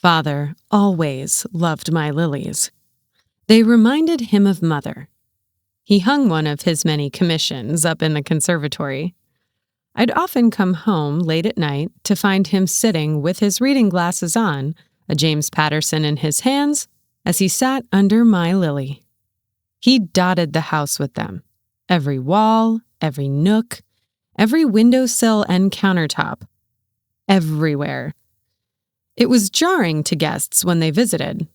Father always loved my lilies. They reminded him of Mother. He hung one of his many commissions up in the conservatory. I'd often come home late at night to find him sitting with his reading glasses on, a James Patterson in his hands, as he sat under my lily. He dotted the house with them. Every wall, every nook, every windowsill and countertop. Everywhere. It was jarring to guests when they visited.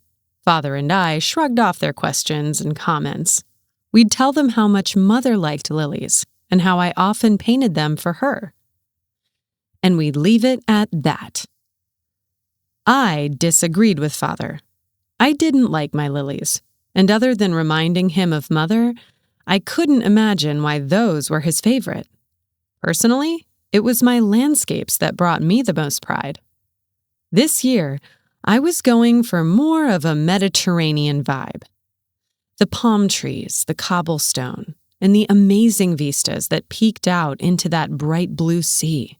Father and I shrugged off their questions and comments. We'd tell them how much Mother liked lilies and how I often painted them for her. And we'd leave it at that. I disagreed with Father. I didn't like my lilies, and other than reminding him of Mother, I couldn't imagine why those were his favorite. Personally, it was my landscapes that brought me the most pride. This year, I was going for more of a Mediterranean vibe. The palm trees, the cobblestone, and the amazing vistas that peeked out into that bright blue sea.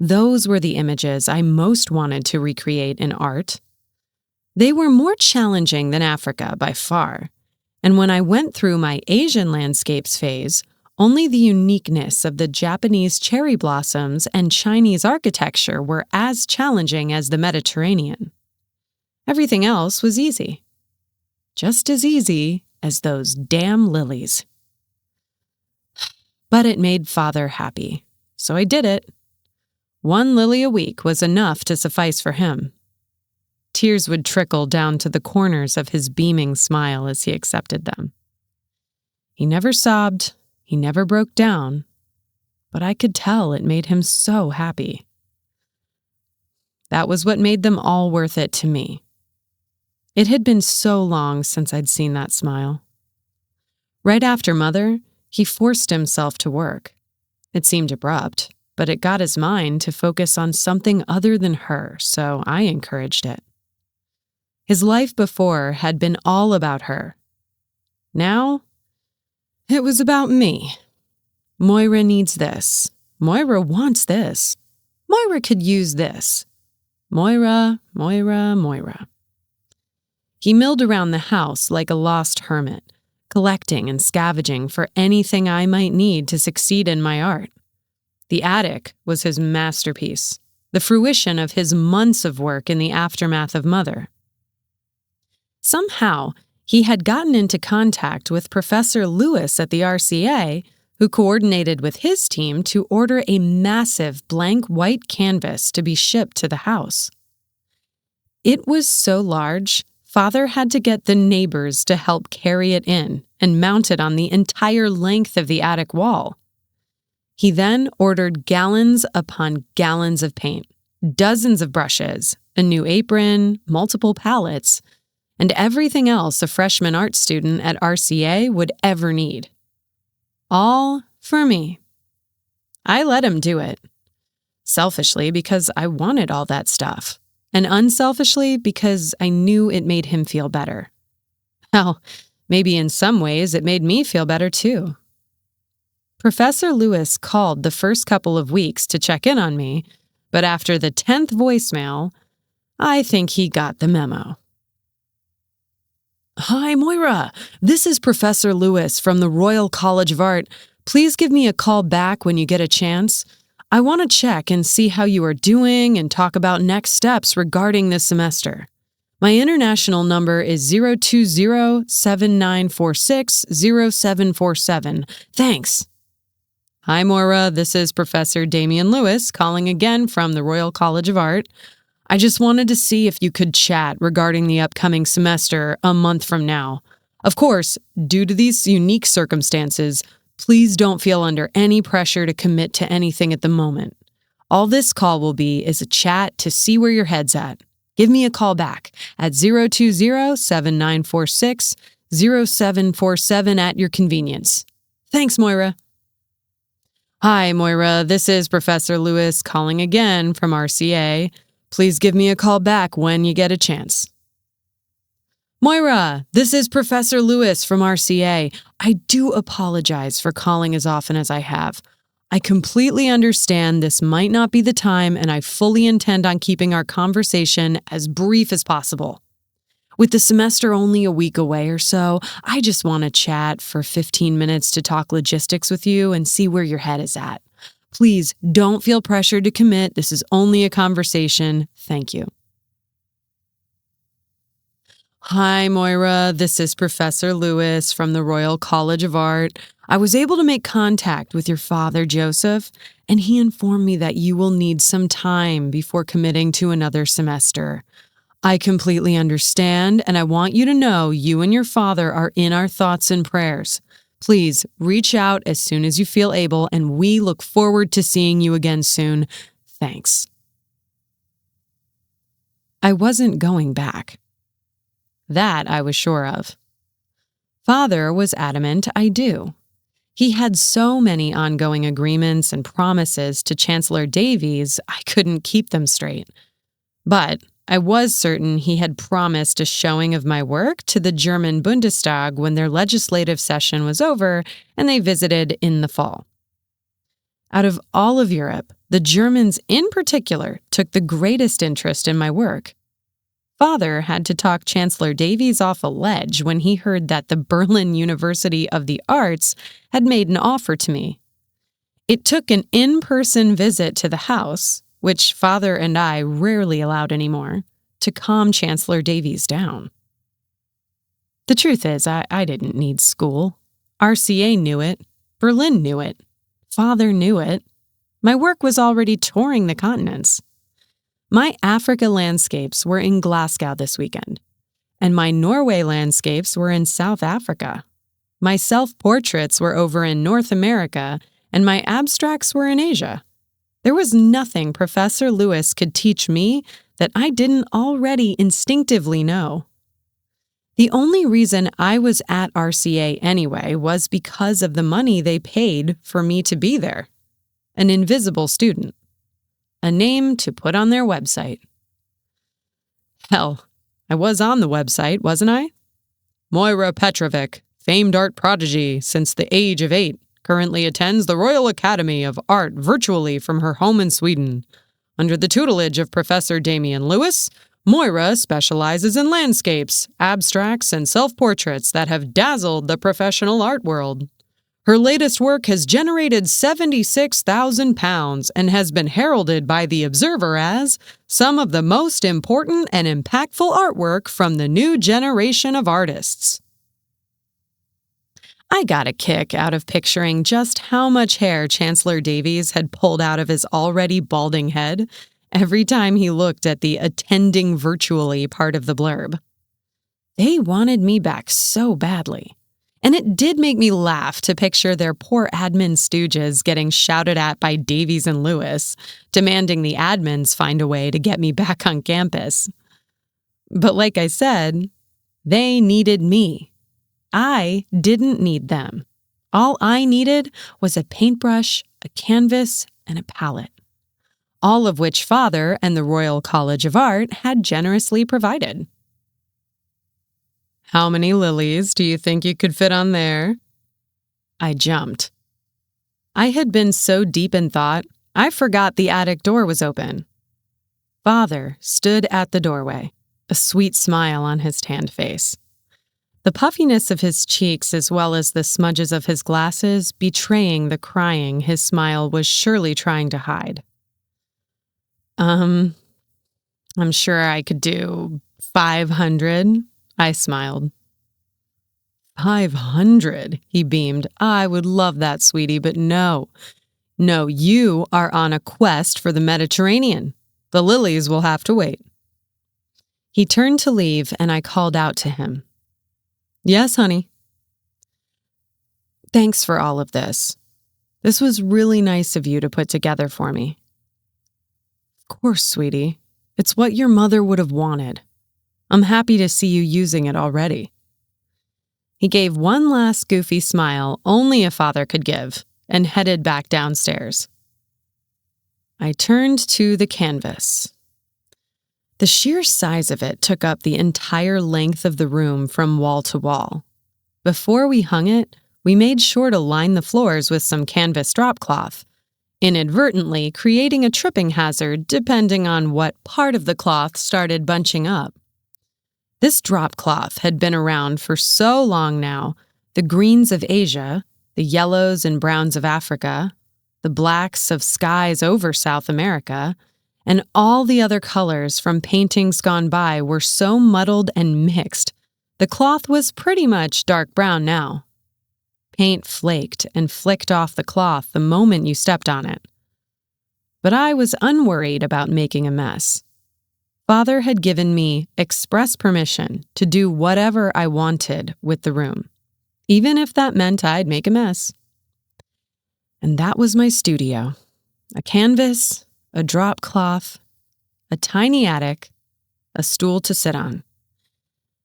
Those were the images I most wanted to recreate in art. They were more challenging than Africa by far, and when I went through my Asian landscapes phase, only the uniqueness of the Japanese cherry blossoms and Chinese architecture were as challenging as the Mediterranean. Everything else was easy. Just as easy as those damn lilies. But it made Father happy, so I did it. 1 lily a week was enough to suffice for him. Tears would trickle down to the corners of his beaming smile as he accepted them. He never sobbed, he never broke down, but I could tell it made him so happy. That was what made them all worth it to me. It had been so long since I'd seen that smile. Right after Mother, he forced himself to work. It seemed abrupt, but it got his mind to focus on something other than her, so I encouraged it. His life before had been all about her. Now, it was about me. Moira needs this. Moira wants this. Moira could use this. Moira. He milled around the house like a lost hermit, collecting and scavenging for anything I might need to succeed in my art. The attic was his masterpiece, the fruition of his months of work in the aftermath of Mother. Somehow, he had gotten into contact with Professor Lewis at the RCA, who coordinated with his team to order a massive blank white canvas to be shipped to the house. It was so large, Father had to get the neighbors to help carry it in and mount it on the entire length of the attic wall. He then ordered gallons upon gallons of paint, dozens of brushes, a new apron, multiple palettes, and everything else a freshman art student at RCA would ever need. All for me. I let him do it. Selfishly because I wanted all that stuff, and unselfishly because I knew it made him feel better. Hell, maybe in some ways it made me feel better too. Professor Lewis called the first couple of weeks to check in on me, but after the 10th voicemail, I think he got the memo. Hi, Moira. This is Professor Lewis from the Royal College of Art. Please give me a call back when you get a chance. I want to check and see how you are doing and talk about next steps regarding this semester. My international number is 020-7946-0747. Thanks. Hi, Moira. This is Professor Damian Lewis calling again from the Royal College of Art. I just wanted to see if you could chat regarding the upcoming semester a month from now. Of course, due to these unique circumstances, please don't feel under any pressure to commit to anything at the moment. All this call will be is a chat to see where your head's at. Give me a call back at 020-7946-0747 at your convenience. Thanks, Moira. Hi, Moira. This is Professor Lewis calling again from RCA. Please give me a call back when you get a chance. Moira, this is Professor Lewis from RCA. I do apologize for calling as often as I have. I completely understand this might not be the time, and I fully intend on keeping our conversation as brief as possible. With the semester only a week away or so, I just want to chat for 15 minutes to talk logistics with you and see where your head is at. Please don't feel pressured to commit. This is only a conversation. Thank you. Hi, Moira. This is Professor Lewis from the Royal College of Art. I was able to make contact with your father, Joseph, and he informed me that you will need some time before committing to another semester. I completely understand, and I want you to know you and your father are in our thoughts and prayers. Please reach out as soon as you feel able, and we look forward to seeing you again soon. Thanks. I wasn't going back. That I was sure of. Father was adamant I do. He had so many ongoing agreements and promises to Chancellor Davies, I couldn't keep them straight. But I was certain he had promised a showing of my work to the German Bundestag when their legislative session was over and they visited in the fall. Out of all of Europe, the Germans in particular took the greatest interest in my work. Father had to talk Chancellor Davies off a ledge when he heard that the Berlin University of the Arts had made an offer to me. It took an in-person visit to the house, which Father and I rarely allowed anymore, to calm Chancellor Davies down. The truth is, I didn't need school. RCA knew it. Berlin knew it. Father knew it. My work was already touring the continents. My Africa landscapes were in Glasgow this weekend, and my Norway landscapes were in South Africa. My self-portraits were over in North America, and my abstracts were in Asia. There was nothing Professor Lewis could teach me that I didn't already instinctively know. The only reason I was at RCA anyway was because of the money they paid for me to be there. An invisible student. A name to put on their website. Hell, I was on the website, wasn't I? Moira Petrovic, famed art prodigy since the age of 8, currently attends the Royal Academy of Art virtually from her home in Sweden. Under the tutelage of Professor Damian Lewis, Moira specializes in landscapes, abstracts, and self-portraits that have dazzled the professional art world. Her latest work has generated £76,000 and has been heralded by The Observer as some of the most important and impactful artwork from the new generation of artists. I got a kick out of picturing just how much hair Chancellor Davies had pulled out of his already balding head every time he looked at the attending virtually part of the blurb. They wanted me back so badly. And it did make me laugh to picture their poor admin stooges getting shouted at by Davies and Lewis, demanding the admins find a way to get me back on campus. But like I said, they needed me. I didn't need them. All I needed was a paintbrush, a canvas, and a palette. All of which Father and the Royal College of Art had generously provided. How many lilies do you think you could fit on there? I jumped. I had been so deep in thought, I forgot the attic door was open. Father stood at the doorway, a sweet smile on his tanned face. The puffiness of his cheeks as well as the smudges of his glasses betraying the crying his smile was surely trying to hide. I'm sure I could do 500. I smiled. 500, he beamed. I would love that, sweetie, but no. No, you are on a quest for the Mediterranean. The lilies will have to wait. He turned to leave, and I called out to him. Yes, honey. Thanks for all of this. This was really nice of you to put together for me. Of course, sweetie. It's what your mother would have wanted. I'm happy to see you using it already. He gave one last goofy smile only a father could give and headed back downstairs. I turned to the canvas. The sheer size of it took up the entire length of the room from wall to wall. Before we hung it, we made sure to line the floors with some canvas drop cloth, inadvertently creating a tripping hazard depending on what part of the cloth started bunching up. This drop cloth had been around for so long now, the greens of Asia, the yellows and browns of Africa, the blacks of skies over South America, and all the other colors from paintings gone by were so muddled and mixed, the cloth was pretty much dark brown now. Paint flaked and flicked off the cloth the moment you stepped on it. But I was unworried about making a mess. Father had given me express permission to do whatever I wanted with the room, even if that meant I'd make a mess. And that was my studio. A canvas, a drop cloth, a tiny attic, a stool to sit on,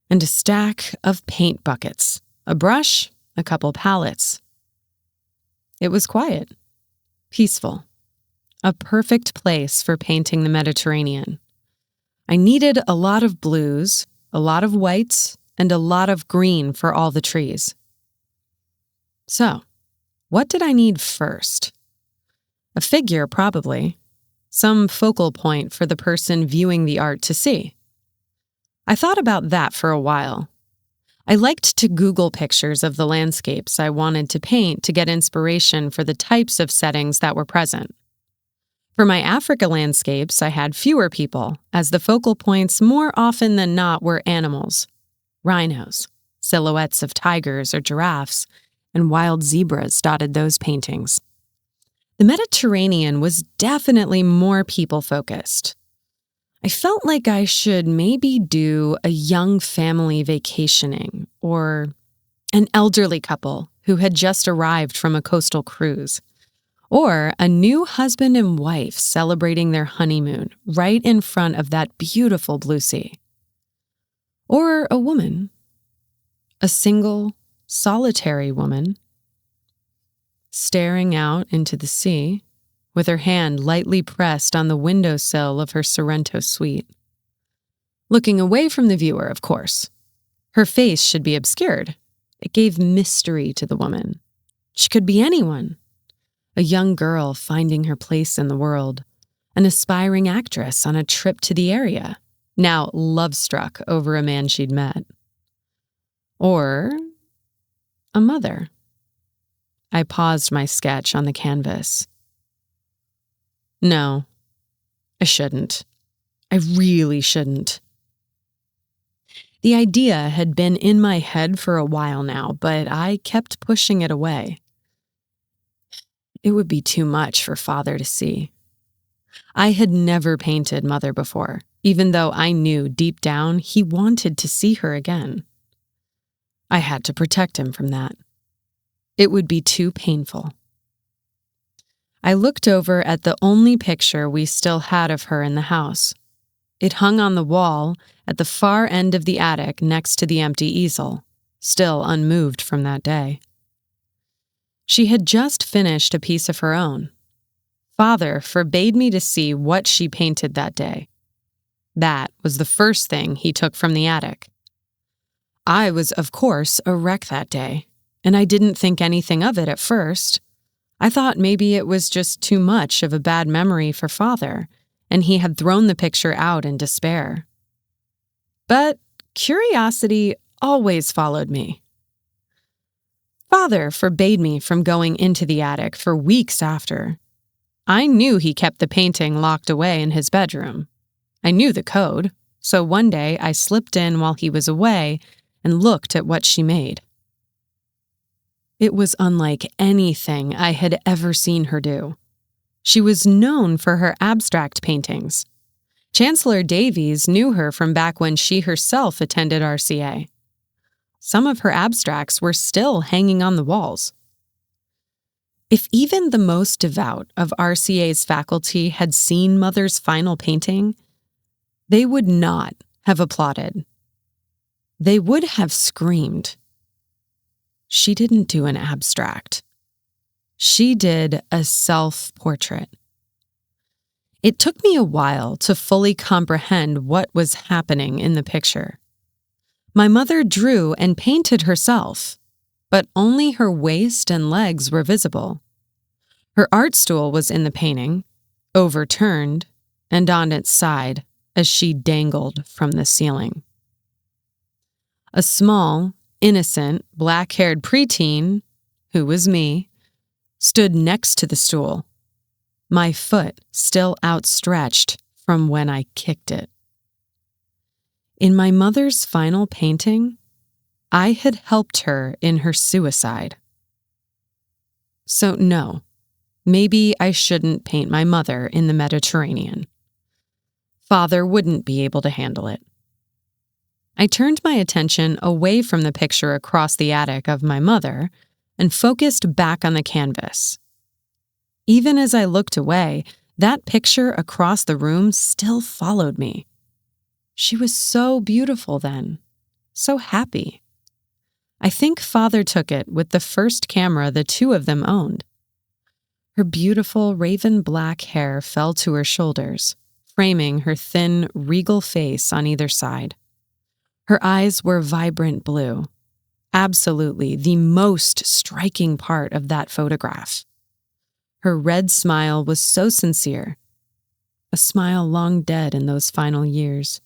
and a stack of paint buckets, a brush, a couple palettes. It was quiet, peaceful, a perfect place for painting the Mediterranean. I needed a lot of blues, a lot of whites, and a lot of green for all the trees. So, what did I need first? A figure, probably. Some focal point for the person viewing the art to see. I thought about that for a while. I liked to Google pictures of the landscapes I wanted to paint to get inspiration for the types of settings that were present. For my Africa landscapes, I had fewer people, as the focal points more often than not were animals, rhinos, silhouettes of tigers or giraffes, and wild zebras dotted those paintings. The Mediterranean was definitely more people-focused. I felt like I should maybe do a young family vacationing or an elderly couple who had just arrived from a coastal cruise, or a new husband and wife celebrating their honeymoon right in front of that beautiful blue sea. Or a woman, a single, solitary woman, staring out into the sea, with her hand lightly pressed on the windowsill of her Sorrento suite. Looking away from the viewer, of course. Her face should be obscured. It gave mystery to the woman. She could be anyone. A young girl finding her place in the world. An aspiring actress on a trip to the area, now love-struck over a man she'd met. Or a mother. I paused my sketch on the canvas. No, I shouldn't. I really shouldn't. The idea had been in my head for a while now, but I kept pushing it away. It would be too much for Father to see. I had never painted Mother before, even though I knew deep down he wanted to see her again. I had to protect him from that. It would be too painful. I looked over at the only picture we still had of her in the house. It hung on the wall at the far end of the attic next to the empty easel, still unmoved from that day. She had just finished a piece of her own. Father forbade me to see what she painted that day. That was the first thing he took from the attic. I was, of course, a wreck that day, and I didn't think anything of it at first. I thought maybe it was just too much of a bad memory for Father, and he had thrown the picture out in despair. But curiosity always followed me. Father forbade me from going into the attic for weeks after. I knew he kept the painting locked away in his bedroom. I knew the code, so one day I slipped in while he was away and looked at what she made. It was unlike anything I had ever seen her do. She was known for her abstract paintings. Chancellor Davies knew her from back when she herself attended RCA. Some of her abstracts were still hanging on the walls. If even the most devout of RCA's faculty had seen Mother's final painting, they would not have applauded. They would have screamed. She didn't do an abstract. She did a self-portrait. It took me a while to fully comprehend what was happening in the picture. My mother drew and painted herself, but only her waist and legs were visible. Her art stool was in the painting, overturned, and on its side as she dangled from the ceiling. A small, innocent, black-haired preteen, who was me, stood next to the stool, my foot still outstretched from when I kicked it. In my mother's final painting, I had helped her in her suicide. So no, maybe I shouldn't paint my mother in the Mediterranean. Father wouldn't be able to handle it. I turned my attention away from the picture across the attic of my mother and focused back on the canvas. Even as I looked away, that picture across the room still followed me. She was so beautiful then, so happy. I think Father took it with the first camera the two of them owned. Her beautiful raven black hair fell to her shoulders, framing her thin, regal face on either side. Her eyes were vibrant blue, absolutely the most striking part of that photograph. Her red smile was so sincere, a smile long dead in those final years.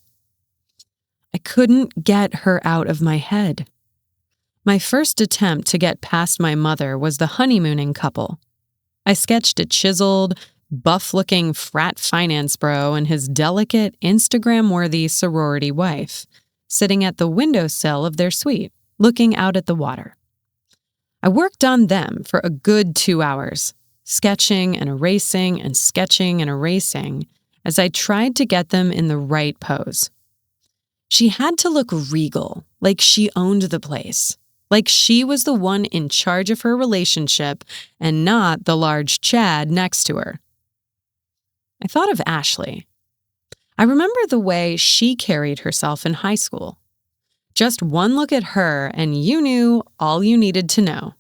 I couldn't get her out of my head. My first attempt to get past my mother was the honeymooning couple. I sketched a chiseled, buff-looking frat finance bro and his delicate, Instagram-worthy sorority wife, sitting at the windowsill of their suite, looking out at the water. I worked on them for a good 2 hours, sketching and erasing and sketching and erasing as I tried to get them in the right pose. She had to look regal, like she owned the place, like she was the one in charge of her relationship and not the large Chad next to her. I thought of Ashley. I remember the way she carried herself in high school. Just one look at her and you knew all you needed to know.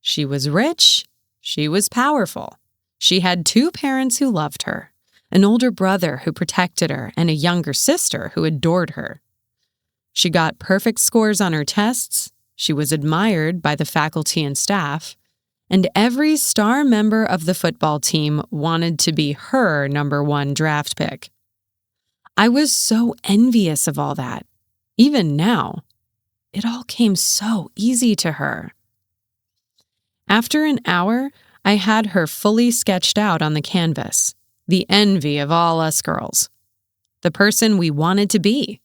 She was rich, she was powerful. She had 2 parents who loved her, an older brother who protected her, and a younger sister who adored her. She got perfect scores on her tests, she was admired by the faculty and staff, and every star member of the football team wanted to be her #1 draft pick. I was so envious of all that. Even now, it all came so easy to her. After an hour, I had her fully sketched out on the canvas, the envy of all us girls, the person we wanted to be.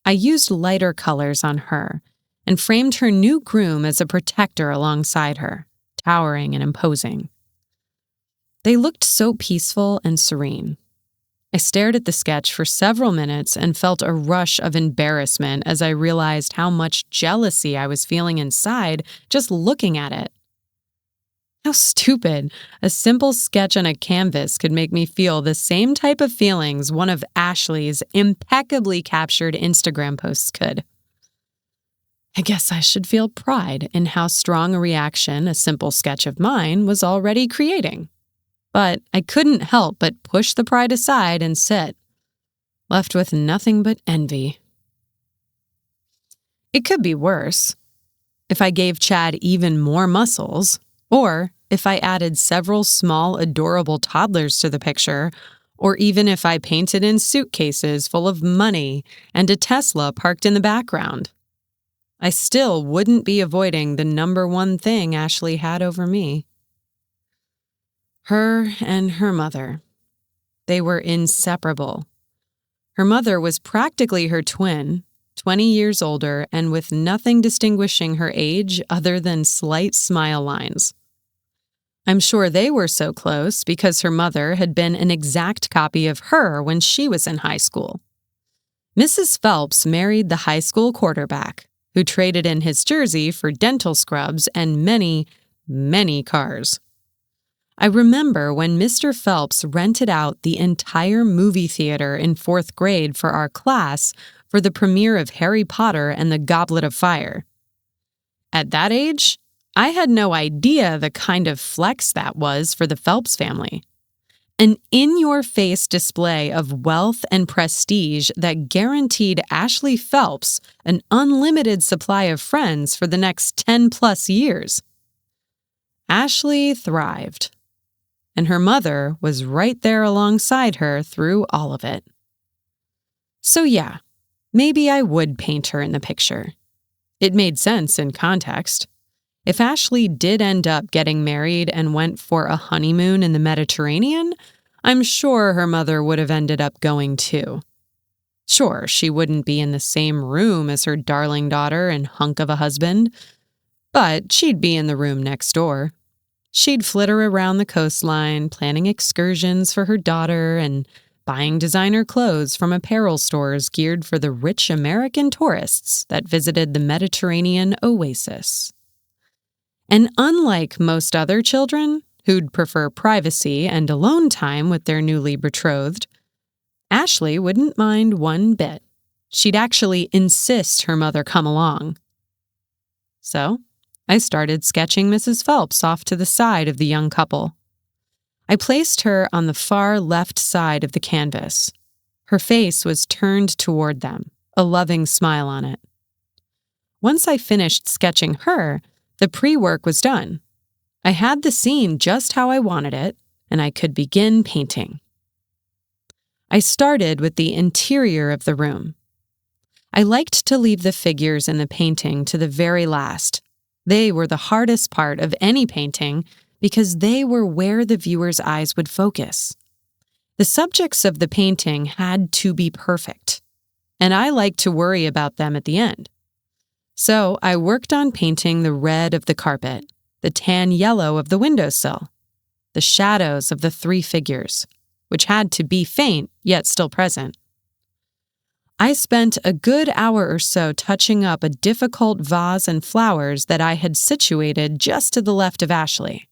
I used lighter colors on her and framed her new groom as a protector alongside her, towering and imposing. They looked so peaceful and serene. I stared at the sketch for several minutes and felt a rush of embarrassment as I realized how much jealousy I was feeling inside just looking at it. How stupid. A simple sketch on a canvas could make me feel the same type of feelings one of Ashley's impeccably captured Instagram posts could. I guess I should feel pride in how strong a reaction a simple sketch of mine was already creating. But I couldn't help but push the pride aside and sit, left with nothing but envy. It could be worse. If I gave Chad even more muscles, or if I added several small, adorable toddlers to the picture, or even if I painted in suitcases full of money and a Tesla parked in the background. I still wouldn't be avoiding the #1 thing Ashley had over me. Her and her mother. They were inseparable. Her mother was practically her twin, 20 years older and with nothing distinguishing her age other than slight smile lines. I'm sure they were so close because her mother had been an exact copy of her when she was in high school. Mrs. Phelps married the high school quarterback, who traded in his jersey for dental scrubs and many, many cars. I remember when Mr. Phelps rented out the entire movie theater in 4th grade for our class for the premiere of Harry Potter and the Goblet of Fire. At that age, I had no idea the kind of flex that was for the Phelps family. An in-your-face display of wealth and prestige that guaranteed Ashley Phelps an unlimited supply of friends for the next 10-plus years. Ashley thrived. and her mother was right there alongside her through all of it. So yeah, maybe I would paint her in the picture. It made sense in context. If Ashley did end up getting married and went for a honeymoon in the Mediterranean, I'm sure her mother would have ended up going too. Sure, she wouldn't be in the same room as her darling daughter and hunk of a husband, but she'd be in the room next door. She'd flitter around the coastline, planning excursions for her daughter and buying designer clothes from apparel stores geared for the rich American tourists that visited the Mediterranean oasis. And unlike most other children, who'd prefer privacy and alone time with their newly betrothed, Ashley wouldn't mind one bit. She'd actually insist her mother come along. So, I started sketching Mrs. Phelps off to the side of the young couple. I placed her on the far left side of the canvas. Her face was turned toward them, a loving smile on it. Once I finished sketching her, the pre-work was done. I had the scene just how I wanted it, and I could begin painting. I started with the interior of the room. I liked to leave the figures in the painting to the very last. They were the hardest part of any painting because they were where the viewer's eyes would focus. The subjects of the painting had to be perfect, and I liked to worry about them at the end. So I worked on painting the red of the carpet, the tan yellow of the windowsill, the shadows of the three figures, which had to be faint yet still present. I spent a good hour or so touching up a difficult vase and flowers that I had situated just to the left of Ashley.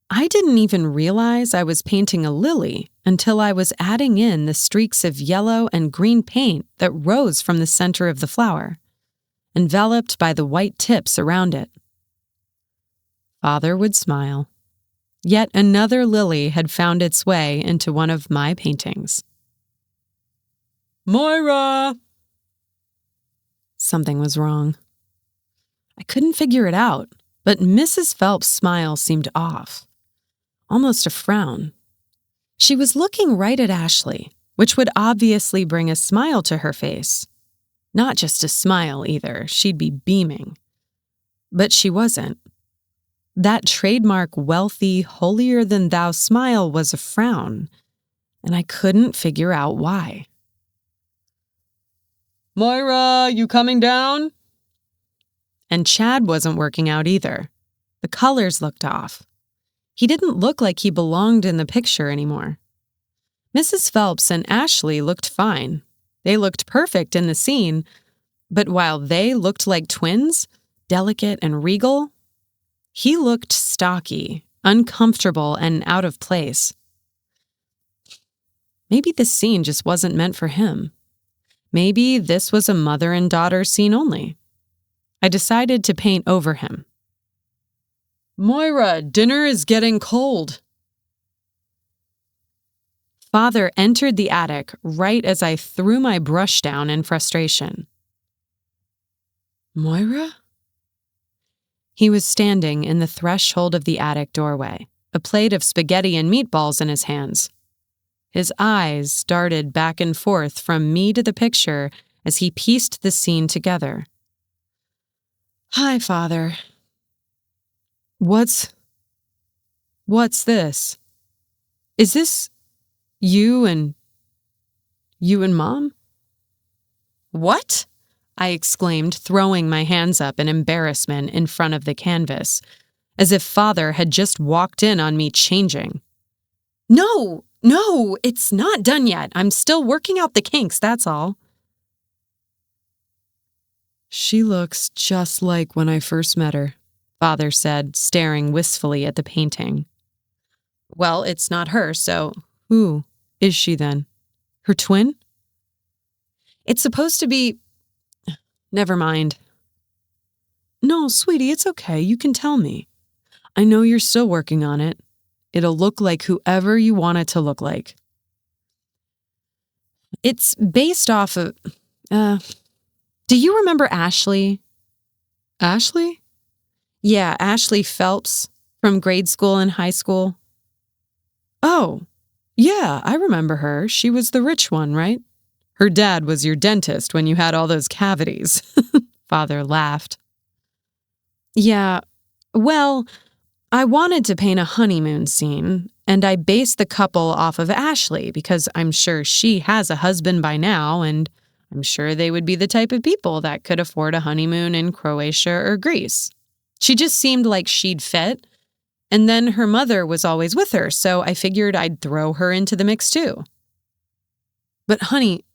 I didn't even realize I was painting a lily until I was adding in the streaks of yellow and green paint that rose from the center of the flower, enveloped by the white tips around it. Father would smile. Yet another lily had found its way into one of my paintings. "Moira!" Something was wrong. I couldn't figure it out, but Mrs. Phelps' smile seemed off, almost a frown. She was looking right at Ashley, which would obviously bring a smile to her face. Not just a smile either, she'd be beaming. But she wasn't. That trademark wealthy, holier-than-thou smile was a frown, and I couldn't figure out why. "Moira, you coming down?" And Chad wasn't working out either. The colors looked off. He didn't look like he belonged in the picture anymore. Mrs. Phelps and Ashley looked fine. They looked perfect in the scene, but while they looked like twins, delicate and regal, he looked stocky, uncomfortable, and out of place. Maybe this scene just wasn't meant for him. Maybe this was a mother and daughter scene only. I decided to paint over him. "Moira, dinner is getting cold." Father entered the attic right as I threw my brush down in frustration. "Moira?" He was standing in the threshold of the attic doorway, a plate of spaghetti and meatballs in his hands. His eyes darted back and forth from me to the picture as he pieced the scene together. "Hi, Father." What's this? Is this you and Mom?" "What?" I exclaimed, throwing my hands up in embarrassment in front of the canvas, as if Father had just walked in on me changing. No, it's not done yet. I'm still working out the kinks, that's all." "She looks just like when I first met her," Father said, staring wistfully at the painting. "Well, it's not her, so who is she then? Her twin?" "It's supposed to be... Never mind." "No, sweetie, it's okay. You can tell me. I know you're still working on it. It'll look like whoever you want it to look like." "It's based off of... do you remember Ashley?" "Ashley?" "Yeah, Ashley Phelps from grade school and high school. Oh, yeah, I remember her. She was the rich one, right? Her dad was your dentist when you had all those cavities. Father laughed. Yeah, well, I wanted to paint a honeymoon scene, and I based the couple off of Ashley because I'm sure she has a husband by now, and I'm sure they would be the type of people that could afford a honeymoon in Croatia or Greece. She just seemed like she'd fit, and then her mother was always with her, so I figured I'd throw her into the mix too. But honey,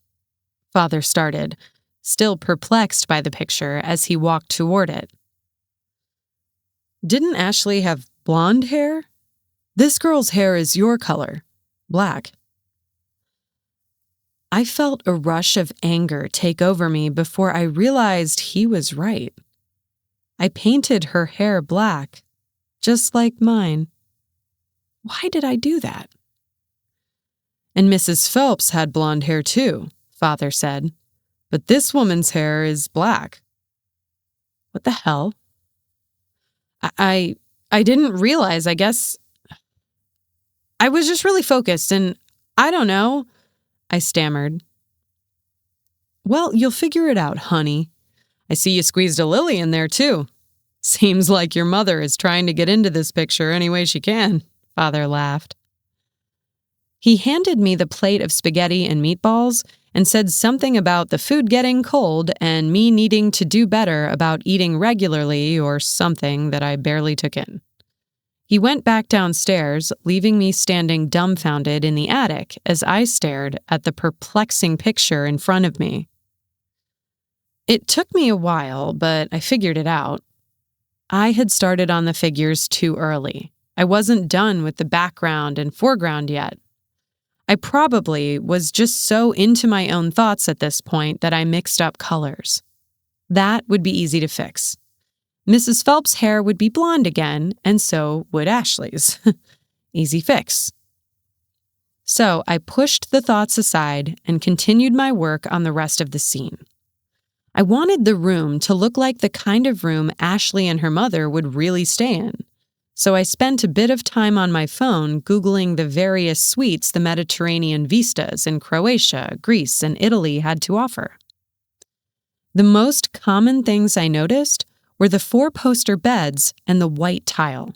Father started, still perplexed by the picture as he walked toward it. Didn't Ashley have blonde hair? This girl's hair is your color, black. I felt a rush of anger take over me before I realized he was right. I painted her hair black, just like mine. Why did I do that? And Mrs. Phelps had blonde hair too, Father said, but this woman's hair is black. What the hell? I didn't realize, I guess. I was just really focused and I don't know, I stammered. Well, you'll figure it out, honey. I see you squeezed a lily in there too. Seems like your mother is trying to get into this picture any way she can, Father laughed. He handed me the plate of spaghetti and meatballs and said something about the food getting cold and me needing to do better about eating regularly or something that I barely took in. He went back downstairs, leaving me standing dumbfounded in the attic as I stared at the perplexing picture in front of me. It took me a while, but I figured it out. I had started on the figures too early. I wasn't done with the background and foreground yet. I probably was just so into my own thoughts at this point that I mixed up colors. That would be easy to fix. Mrs. Phelps' hair would be blonde again, and so would Ashley's. Easy fix. So I pushed the thoughts aside and continued my work on the rest of the scene. I wanted the room to look like the kind of room Ashley and her mother would really stay in. So I spent a bit of time on my phone Googling the various suites the Mediterranean vistas in Croatia, Greece, and Italy had to offer. The most common things I noticed were the 4-poster beds and the white tile.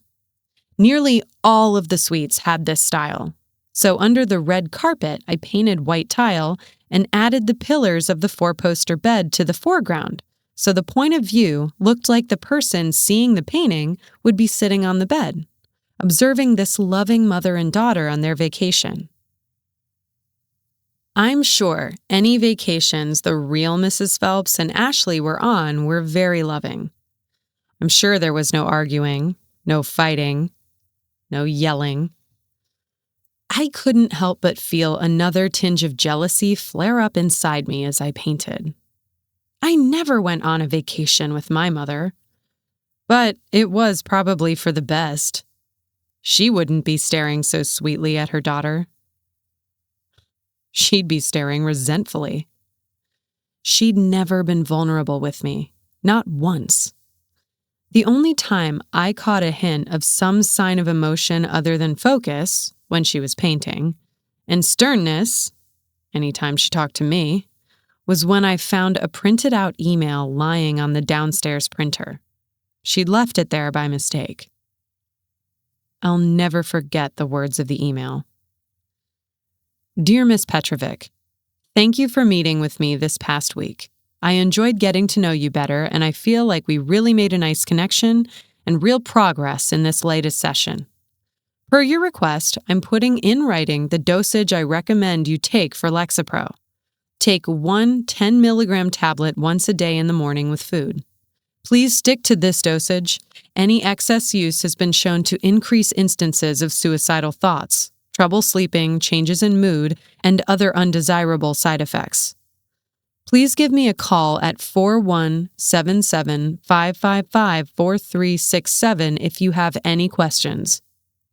Nearly all of the suites had this style. So under the red carpet, I painted white tile and added the pillars of the 4-poster bed to the foreground, so the point of view looked like the person seeing the painting would be sitting on the bed, observing this loving mother and daughter on their vacation. I'm sure any vacations the real Mrs. Phelps and Ashley were on were very loving. I'm sure there was no arguing, no fighting, no yelling. I couldn't help but feel another tinge of jealousy flare up inside me as I painted. I never went on a vacation with my mother, but it was probably for the best. She wouldn't be staring so sweetly at her daughter. She'd be staring resentfully. She'd never been vulnerable with me, not once. The only time I caught a hint of some sign of emotion other than focus, when she was painting, and sternness, anytime she talked to me, was when I found a printed out email lying on the downstairs printer. She'd left it there by mistake. I'll never forget the words of the email. Dear Miss Petrovic, thank you for meeting with me this past week. I enjoyed getting to know you better, and I feel like we really made a nice connection and real progress in this latest session. Per your request, I'm putting in writing the dosage I recommend you take for Lexapro. Take one 10 milligram tablet once a day in the morning with food. Please stick to this dosage. Any excess use has been shown to increase instances of suicidal thoughts, trouble sleeping, changes in mood, and other undesirable side effects. Please give me a call at 4177-555-4367 if you have any questions.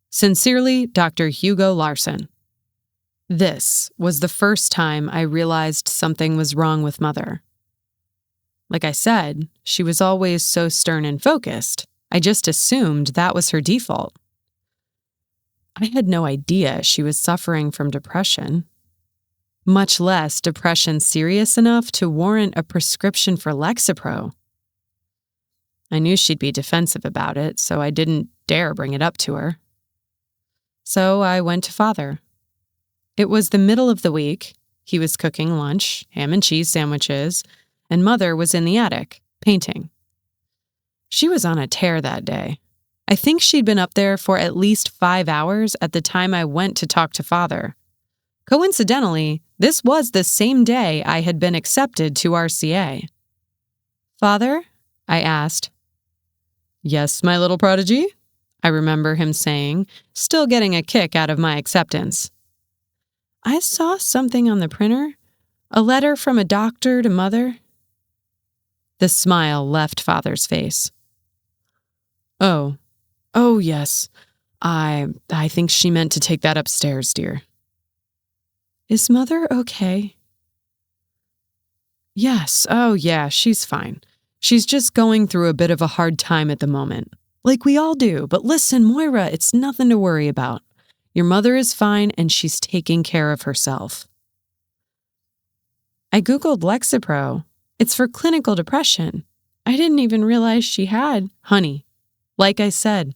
Sincerely, Dr. Hugo Larson. This was the first time I realized something was wrong with Mother. Like I said, she was always so stern and focused. I just assumed that was her default. I had no idea she was suffering from depression, much less depression serious enough to warrant a prescription for Lexapro. I knew she'd be defensive about it, so I didn't dare bring it up to her. So I went to Father. It was the middle of the week. He was cooking lunch, ham and cheese sandwiches, and Mother was in the attic, painting. She was on a tear that day. I think she'd been up there for at least 5 hours at the time I went to talk to Father. Coincidentally, this was the same day I had been accepted to RCA. "Father?" I asked. "Yes, my little prodigy," I remember him saying, still getting a kick out of my acceptance. "I saw something on the printer. A letter from a doctor to Mother." The smile left Father's face. Oh, yes. I think she meant to take that upstairs, dear." "Is Mother okay?" "Yes, oh yeah, she's fine. She's just going through a bit of a hard time at the moment. Like we all do, but listen, Moira, it's nothing to worry about. Your mother is fine and she's taking care of herself." I Googled Lexapro. It's for clinical depression. I didn't even realize she had. "Honey, like I said,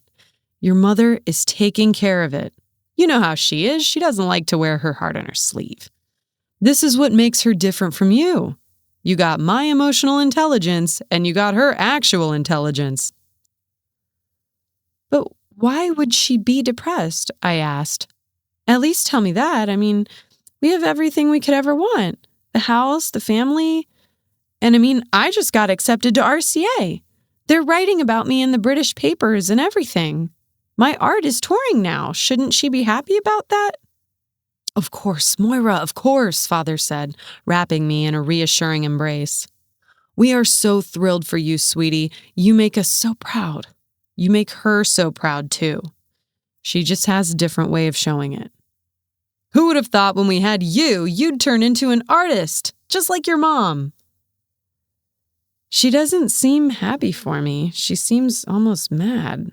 your mother is taking care of it. You know how she is. She doesn't like to wear her heart on her sleeve. This is what makes her different from you. You got my emotional intelligence, and you got her actual intelligence." "But why would she be depressed?" I asked. "At least tell me that. I mean, we have everything we could ever want. The house, the family. And I mean, I just got accepted to RCA. They're writing about me in the British papers and everything. My art is touring now. Shouldn't she be happy about that?" "Of course, Moira, of course," Father said, wrapping me in a reassuring embrace. "We are so thrilled for you, sweetie. You make us so proud. You make her so proud, too. She just has a different way of showing it. Who would have thought when we had you, you'd turn into an artist, just like your mom?" "She doesn't seem happy for me. She seems almost mad."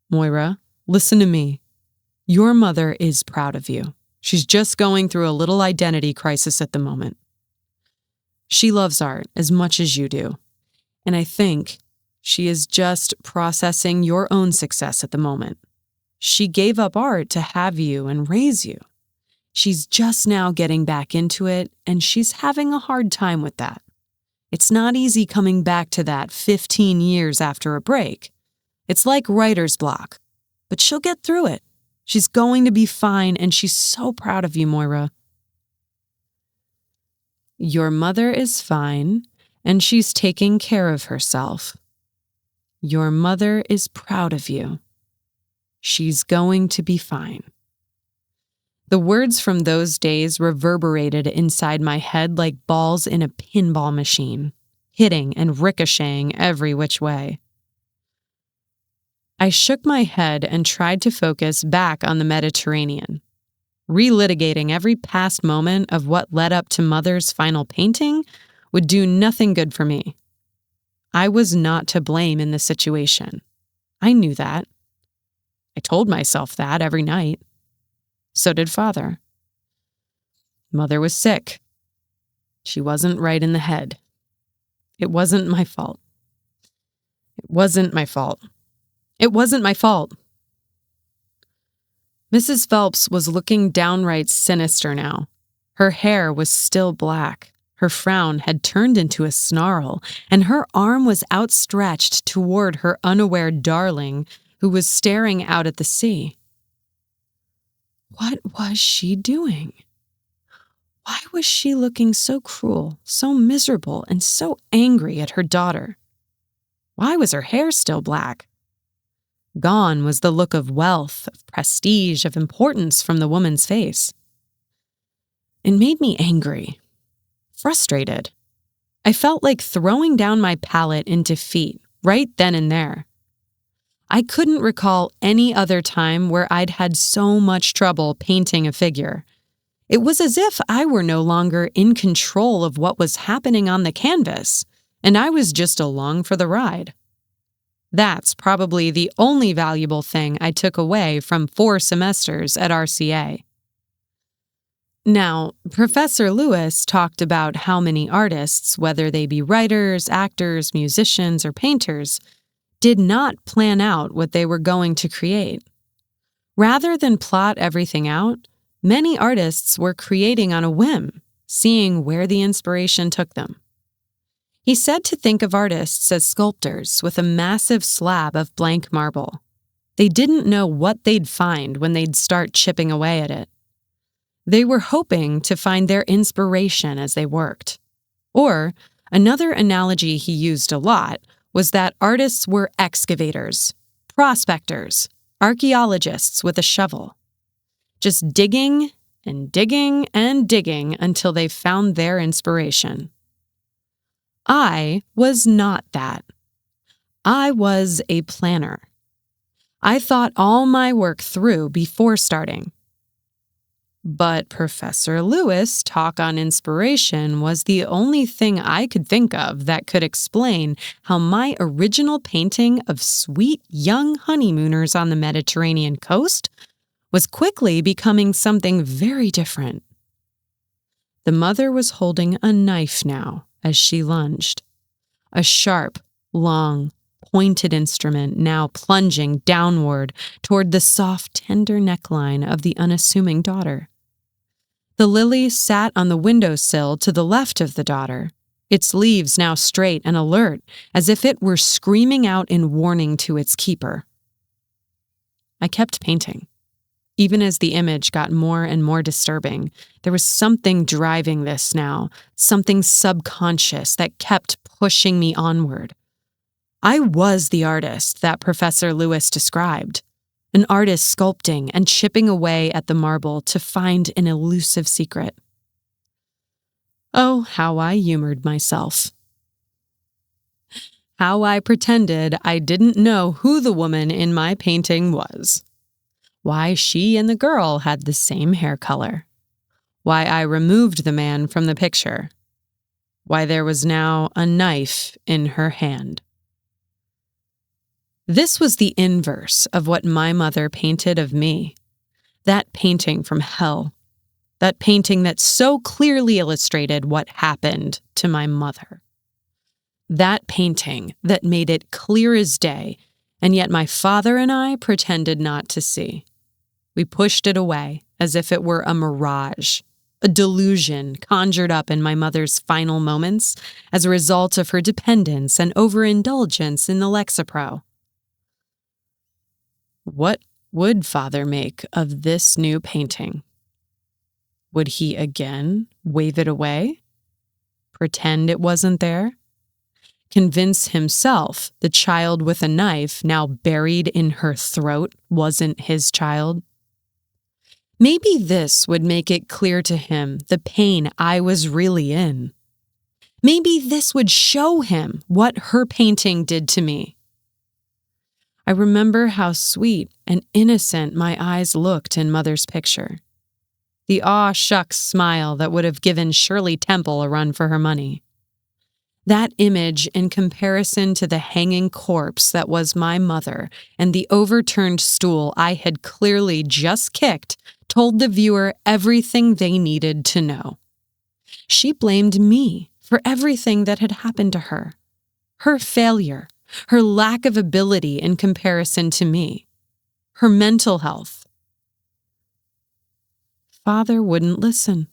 "Moira, listen to me. Your mother is proud of you. She's just going through a little identity crisis at the moment. She loves art as much as you do, and I think she is just processing your own success at the moment. She gave up art to have you and raise you. She's just now getting back into it, and she's having a hard time with that. It's not easy coming back to that 15 years after a break. It's like writer's block, but she'll get through it. She's going to be fine, and she's so proud of you, Moira." Your mother is fine, and she's taking care of herself. Your mother is proud of you. She's going to be fine. The words from those days reverberated inside my head like balls in a pinball machine, hitting and ricocheting every which way. I shook my head and tried to focus back on the Mediterranean. Relitigating every past moment of what led up to Mother's final painting would do nothing good for me. I was not to blame in the situation. I knew that. I told myself that every night. So did Father. Mother was sick. She wasn't right in the head. It wasn't my fault. It wasn't my fault. It wasn't my fault. Mrs. Phelps was looking downright sinister now. Her hair was still black. Her frown had turned into a snarl, and her arm was outstretched toward her unaware darling, who was staring out at the sea. What was she doing? Why was she looking so cruel, so miserable, and so angry at her daughter? Why was her hair still black? Gone was the look of wealth, of prestige, of importance from the woman's face. It made me angry, frustrated. I felt like throwing down my palette in defeat right then and there. I couldn't recall any other time where I'd had so much trouble painting a figure. It was as if I were no longer in control of what was happening on the canvas, and I was just along for the ride. That's probably the only valuable thing I took away from 4 semesters at RCA. Now, Professor Lewis talked about how many artists, whether they be writers, actors, musicians, or painters, did not plan out what they were going to create. Rather than plot everything out, many artists were creating on a whim, seeing where the inspiration took them. He said to think of artists as sculptors with a massive slab of blank marble. They didn't know what they'd find when they'd start chipping away at it. They were hoping to find their inspiration as they worked. Or, another analogy he used a lot was that artists were excavators, prospectors, archaeologists with a shovel, just digging and digging and digging until they found their inspiration. I was not that. I was a planner. I thought all my work through before starting. But Professor Lewis' talk on inspiration was the only thing I could think of that could explain how my original painting of sweet young honeymooners on the Mediterranean coast was quickly becoming something very different. The mother was holding a knife now as she lunged, a sharp, long, pointed instrument now plunging downward toward the soft, tender neckline of the unassuming daughter. The lily sat on the windowsill to the left of the daughter, its leaves now straight and alert, as if it were screaming out in warning to its keeper. I kept painting. Even as the image got more and more disturbing, there was something driving this now, something subconscious that kept pushing me onward. I was the artist that Professor Lewis described. An artist sculpting and chipping away at the marble to find an elusive secret. Oh, how I humored myself. How I pretended I didn't know who the woman in my painting was. Why she and the girl had the same hair color. Why I removed the man from the picture. Why there was now a knife in her hand. This was the inverse of what my mother painted of me. That painting from hell. That painting that so clearly illustrated what happened to my mother. That painting that made it clear as day, and yet my father and I pretended not to see. We pushed it away as if it were a mirage, a delusion conjured up in my mother's final moments as a result of her dependence and overindulgence in the Lexapro. What would Father make of this new painting? Would he again wave it away? Pretend it wasn't there? Convince himself the child with a knife now buried in her throat wasn't his child? Maybe this would make it clear to him the pain I was really in. Maybe this would show him what her painting did to me. I remember how sweet and innocent my eyes looked in Mother's picture. The aw-shucks smile that would have given Shirley Temple a run for her money. That image in comparison to the hanging corpse that was my mother and the overturned stool I had clearly just kicked told the viewer everything they needed to know. She blamed me for everything that had happened to her. Her failure, her lack of ability in comparison to me, her mental health. Father wouldn't listen.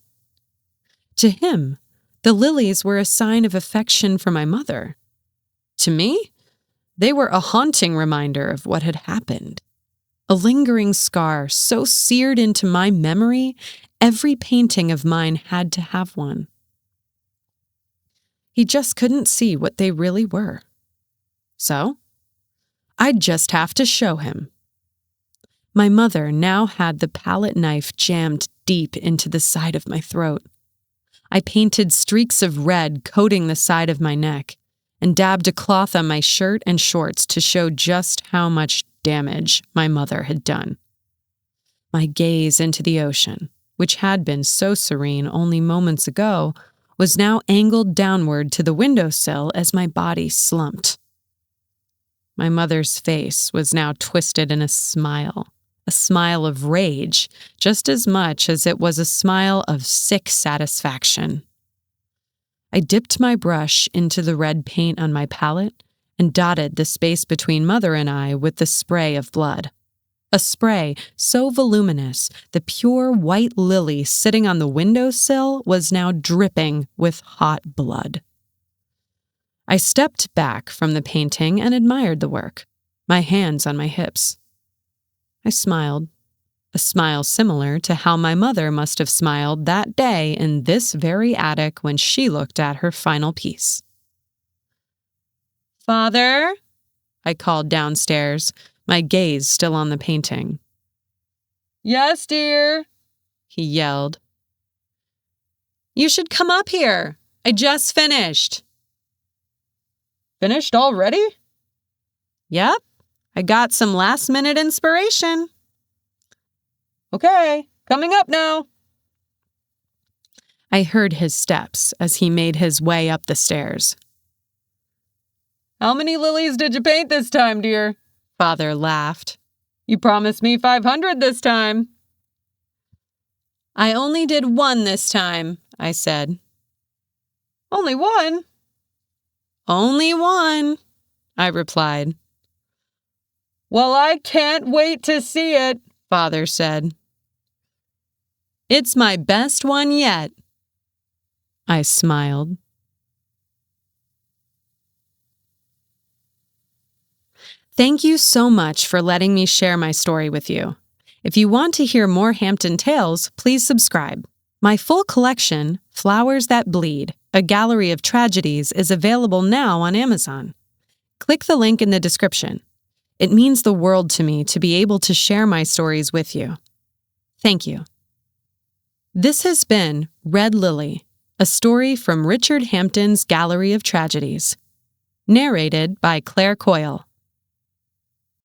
To him, the lilies were a sign of affection for my mother. To me, they were a haunting reminder of what had happened. A lingering scar so seared into my memory, every painting of mine had to have one. He just couldn't see what they really were. So, I'd just have to show him. My mother now had the palette knife jammed deep into the side of my throat. I painted streaks of red coating the side of my neck and dabbed a cloth on my shirt and shorts to show just how much damage my mother had done. My gaze into the ocean, which had been so serene only moments ago, was now angled downward to the windowsill as my body slumped. My mother's face was now twisted in a smile of rage, just as much as it was a smile of sick satisfaction. I dipped my brush into the red paint on my palette and dotted the space between Mother and I with the spray of blood. A spray so voluminous the pure white lily sitting on the windowsill was now dripping with hot blood. I stepped back from the painting and admired the work, my hands on my hips. I smiled, a smile similar to how my mother must have smiled that day in this very attic when she looked at her final piece. "Father?" I called downstairs, my gaze still on the painting. "Yes, dear," he yelled. "You should come up here. I just finished." "Finished already?" "Yep. I got some last-minute inspiration." "Okay, coming up now." I heard his steps as he made his way up the stairs. "How many lilies did you paint this time, dear?" Father laughed. "You promised me 500 this time." "I only did one this time," I said. "Only one?" "Only one," I replied. "Well, I can't wait to see it," Father said. "It's my best one yet." I smiled. Thank you so much for letting me share my story with you. If you want to hear more Hampton tales, please subscribe. My full collection, Flowers That Bleed, A Gallery of Tragedies, is available now on Amazon. Click the link in the description. It means the world to me to be able to share my stories with you. Thank you. This has been Red Lily, a story from Richard Hampton's Gallery of Tragedies. Narrated by Coyle.